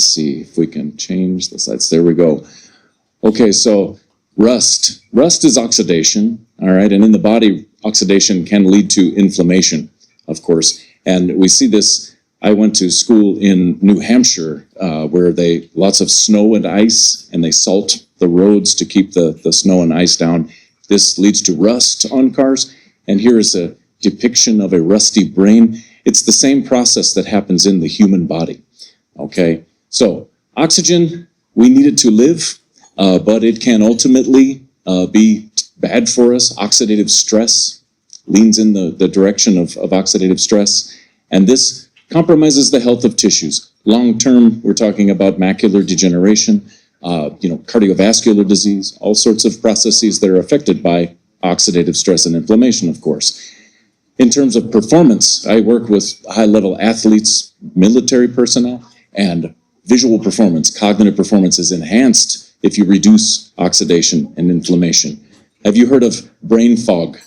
see if we can change the slides. There we go. Okay, so rust. Rust is oxidation, all right? And in the body, oxidation can lead to inflammation, of course. And we see this. I went to school in New Hampshire where lots of snow and ice, and they salt the roads to keep the snow and ice down. This leads to rust on cars. And here is a depiction of a rusty brain. It's the same process that happens in the human body. Okay, so oxygen, we need it to live, but it can ultimately be bad for us. Oxidative stress leans in the direction of oxidative stress, and this compromises the health of tissues. Long term, we're talking about macular degeneration, cardiovascular disease, all sorts of processes that are affected by oxidative stress and inflammation, of course. In terms of performance, I work with high-level athletes, military personnel, and visual performance, cognitive performance is enhanced if you reduce oxidation and inflammation. Have you heard of brain fog?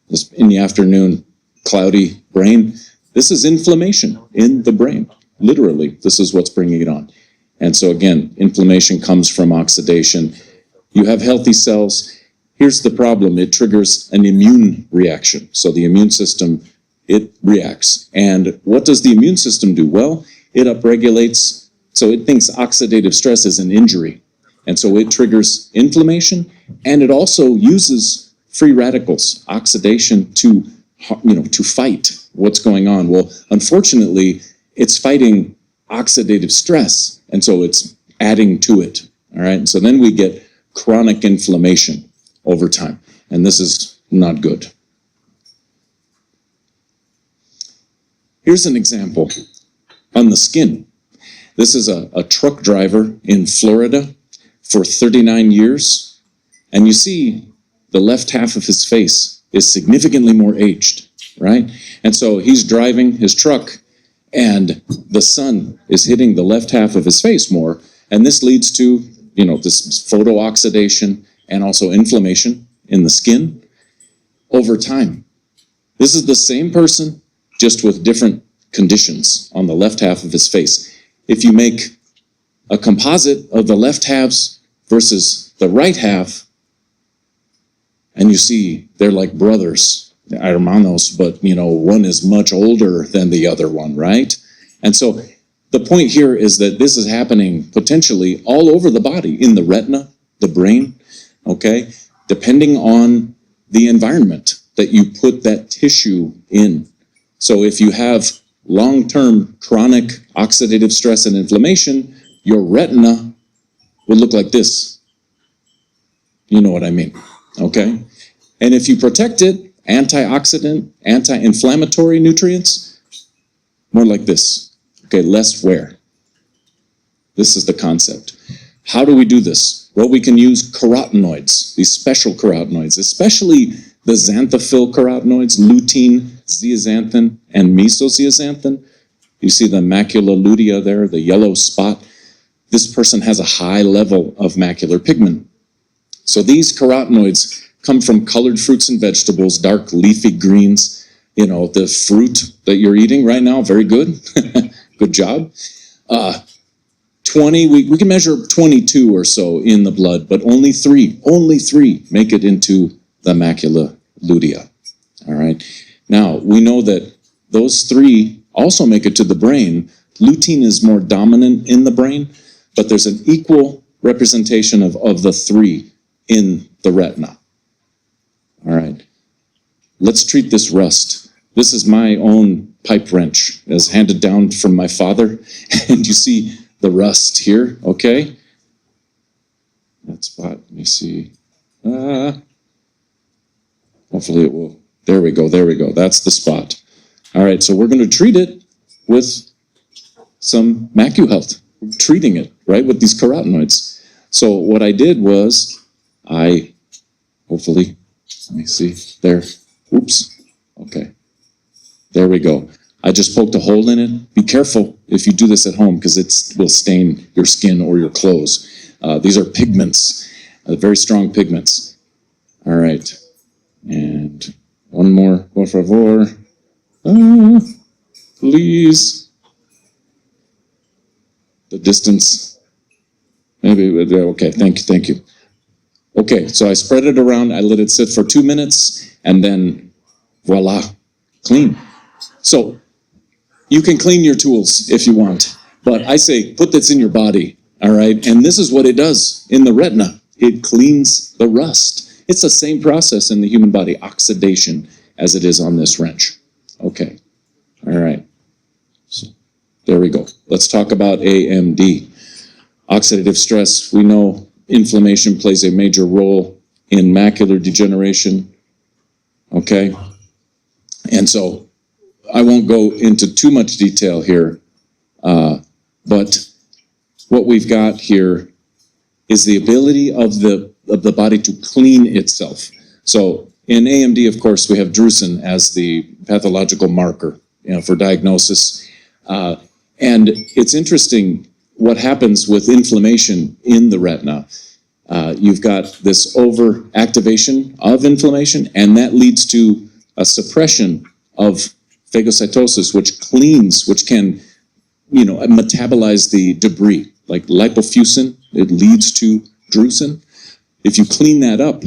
This in the afternoon, cloudy brain. This is inflammation in the brain. Literally, this is what's bringing it on. And so again, inflammation comes from oxidation. You have healthy cells. Here's the problem. It triggers an immune reaction. So the immune system, it reacts. And what does the immune system do? Well, it upregulates. So it thinks oxidative stress is an injury. And so it triggers inflammation, and it also uses free radicals, oxidation, to fight what's going on. Well, unfortunately, it's fighting oxidative stress, and so it's adding to it. All right, and so then we get chronic inflammation over time, and this is not good. Here's an example on the skin. This is a truck driver in Florida for 39 years, and you see the left half of his face is significantly more aged, right? And so he's driving his truck, and the sun is hitting the left half of his face more, and this leads to, this photooxidation and also inflammation in the skin over time. This is the same person, just with different conditions on the left half of his face. If you make a composite of the left halves versus the right half, and you see they're like brothers, hermanos, but one is much older than the other one, right? And so the point here is that this is happening potentially all over the body, in the retina, the brain, okay, depending on the environment that you put that tissue in. So if you have long-term chronic oxidative stress and inflammation, your retina will look like this. You know what I mean, okay? And if you protect it, antioxidant, anti-inflammatory nutrients, more like this, okay, less wear. This is the concept. How do we do this? Well, we can use carotenoids, these special carotenoids, especially the xanthophyll carotenoids, lutein, zeaxanthin, and mesozeaxanthin. You see the macula lutea there, the yellow spot. This person has a high level of macular pigment. So these carotenoids come from colored fruits and vegetables, dark leafy greens. The fruit that you're eating right now, very good. Good job. 20, we can measure 22 or so in the blood, but only three make it into the macula lutea. All right. Now, we know that those three also make it to the brain. Lutein is more dominant in the brain, but there's an equal representation of the three in the retina. All right. Let's treat this rust. This is my own pipe wrench, as handed down from my father. And you see the rust here, okay? That spot, let me see. Hopefully it will. There we go. That's the spot. All right, so we're going to treat it with some MacuHealth. We're treating it, right, with these carotenoids. So what I did was, hopefully, let me see, there. Oops, okay. There we go. I just poked a hole in it. Be careful if you do this at home, because it will stain your skin or your clothes. These are pigments, very strong pigments. All right, and one more, por favor. Please. the distance, maybe, okay, thank you. Okay, so I spread it around, I let it sit for 2 minutes, and then voila, clean. So you can clean your tools if you want, but I say put this in your body, all right? And this is what it does in the retina. It cleans the rust. It's the same process in the human body, oxidation, as it is on this wrench. Okay, all right. So there we go. Let's talk about AMD. Oxidative stress, we know inflammation plays a major role in macular degeneration, okay? And so I won't go into too much detail here, but what we've got here is the ability of the body to clean itself. So in AMD, of course, we have drusen as the pathological marker, for diagnosis. And it's interesting what happens with inflammation in the retina. You've got this overactivation of inflammation, and that leads to a suppression of phagocytosis, which can, metabolize the debris, like lipofuscin. It leads to drusen. If you clean that up,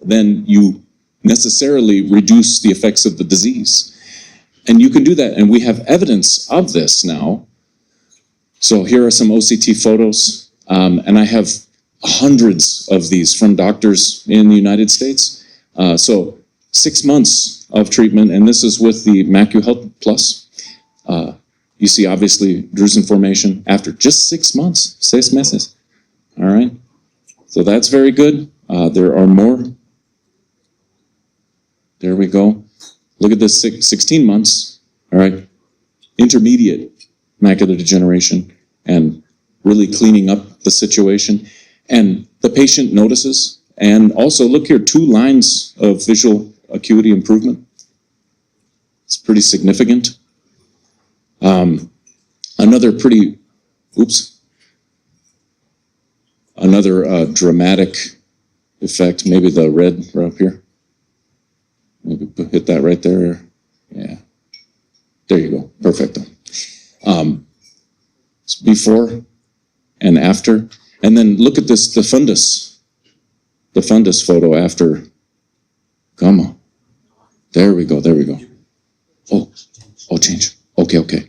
then you necessarily reduce the effects of the disease. And you can do that, and we have evidence of this now. So here are some OCT photos, and I have hundreds of these from doctors in the United States. So 6 months of treatment, and this is with the MacuHealth Plus. You see, obviously, drusen formation after just 6 months, 6 meses. All right, so that's very good. There are more. There we go. Look at this, 16 months, all right, intermediate macular degeneration, and really cleaning up the situation. And the patient notices, and also look here, 2 lines of visual acuity improvement. It's pretty significant. Another dramatic effect, maybe the red right up here. Maybe hit that right there. Yeah. There you go. Perfect. Before and after. And then look at this, the fundus. The fundus photo after. Come on. There we go. Oh, change. Okay.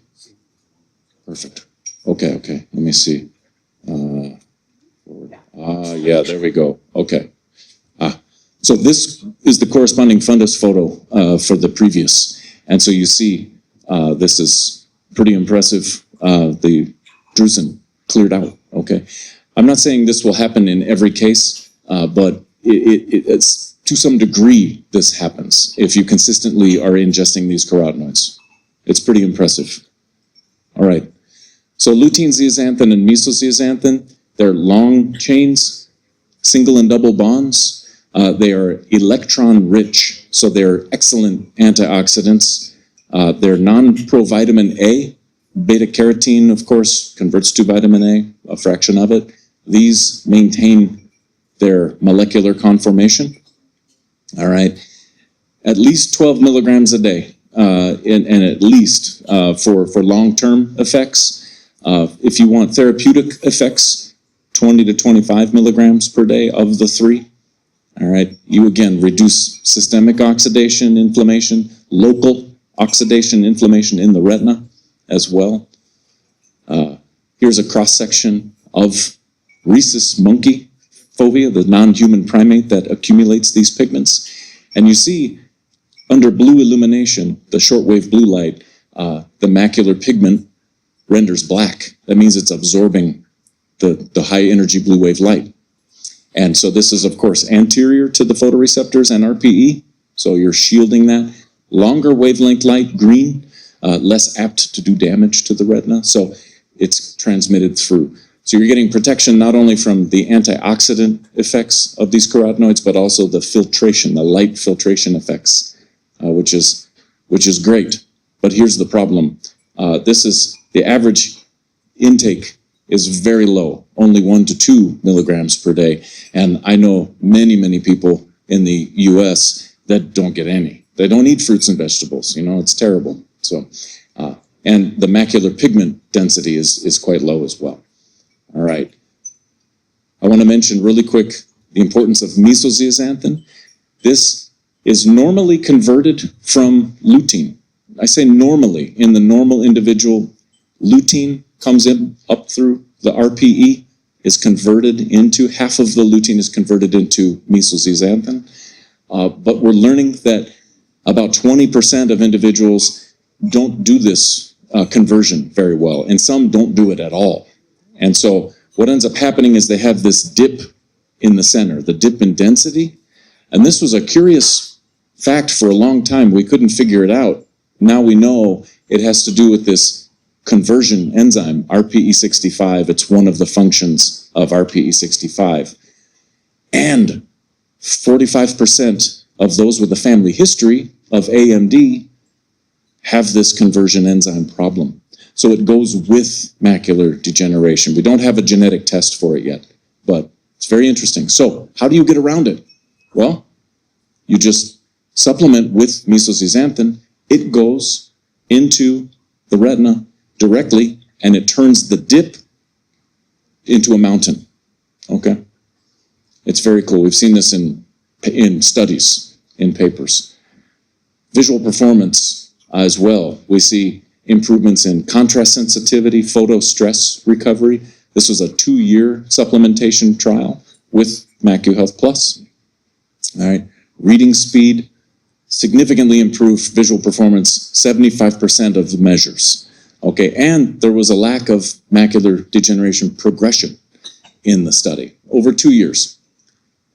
Perfect. Okay. Let me see. Yeah, there we go. Okay. So this is the corresponding fundus photo for the previous. And so you see, this is pretty impressive. The drusen cleared out, okay? I'm not saying this will happen in every case, but it's to some degree this happens if you consistently are ingesting these carotenoids. It's pretty impressive. All right. So lutein zeaxanthin and mesozeaxanthin, they're long chains, single and double bonds. They are electron-rich, so they're excellent antioxidants. They're non-provitamin A. Beta-carotene, of course, converts to vitamin A, a fraction of it. These maintain their molecular conformation. All right. At least 12 milligrams a day, and at least for long-term effects. If you want therapeutic effects, 20 to 25 milligrams per day of the 3. All right, you again reduce systemic oxidation, inflammation, local oxidation, inflammation in the retina as well. Here's a cross-section of rhesus monkey fovea, the non-human primate that accumulates these pigments. And you see, under blue illumination, the shortwave blue light, the macular pigment renders black. That means it's absorbing the high-energy blue wave light. And so this is, of course, anterior to the photoreceptors and RPE. So you're shielding that. Longer wavelength light, green, less apt to do damage to the retina. So it's transmitted through. So you're getting protection not only from the antioxidant effects of these carotenoids, but also the filtration, the light filtration effects, which is great. But here's the problem. This is the average intake is very low, only 1 to 2 milligrams per day. And I know many people in the US that don't get any. They don't eat fruits and vegetables, it's terrible. So, and the macular pigment density is quite low as well. All right. I want to mention really quick the importance of mesozeaxanthin. This is normally converted from lutein. I say normally. In the normal individual, lutein comes in up through the RPE, is converted into, half of the lutein is converted into mesozeaxanthin. But we're learning that about 20% of individuals don't do this conversion very well, and some don't do it at all. And so what ends up happening is they have this dip in the center, the dip in density. And this was a curious fact for a long time. We couldn't figure it out. Now we know it has to do with this conversion enzyme, RPE65. It's one of the functions of RPE65. And 45% of those with a family history of AMD have this conversion enzyme problem. So it goes with macular degeneration. We don't have a genetic test for it yet, but it's very interesting. So how do you get around it? Well, you just supplement with mesozeaxanthin. It goes into the retina directly, and it turns the dip into a mountain. Okay? It's very cool. We've seen this in studies, in papers. Visual performance as well. We see improvements in contrast sensitivity, photo stress recovery. This was a 2-year supplementation trial with MacuHealth Plus. All right, reading speed, significantly improved visual performance, 75% of the measures. Okay, and there was a lack of macular degeneration progression in the study over 2 years.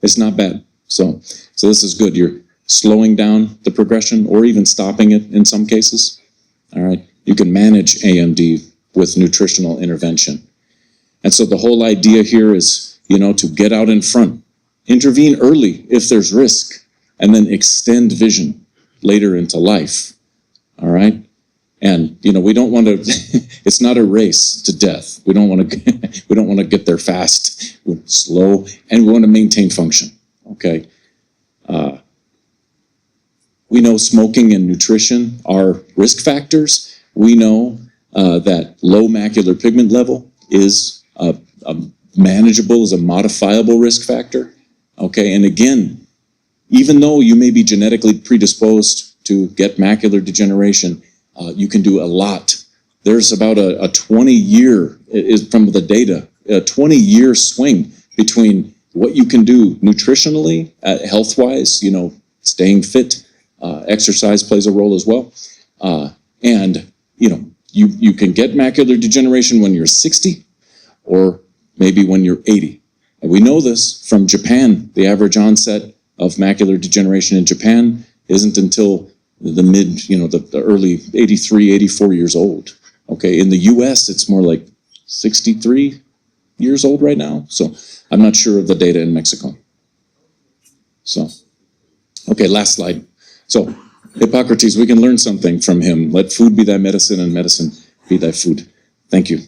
It's not bad. So this is good. You're slowing down the progression or even stopping it in some cases. All right. You can manage AMD with nutritional intervention. And so the whole idea here is, to get out in front, intervene early if there's risk, and then extend vision later into life. All right? And, we don't want to, it's not a race to death. We don't want to get there fast. We're slow, and we want to maintain function. Okay? We know smoking and nutrition are risk factors. We know that low macular pigment level is manageable, is a modifiable risk factor. Okay, and again, even though you may be genetically predisposed to get macular degeneration, you can do a lot. There's about a 20-year, from the data, a 20-year swing between what you can do nutritionally, health-wise, staying fit, exercise plays a role as well, and you can get macular degeneration when you're 60 or maybe when you're 80. And we know this from Japan. The average onset of macular degeneration in Japan isn't until the the early 83, 84 years old. Okay, in the US, it's more like 63 years old right now. So I'm not sure of the data in Mexico. So, okay, last slide. So Hippocrates, we can learn something from him. Let food be thy medicine and medicine be thy food. Thank you.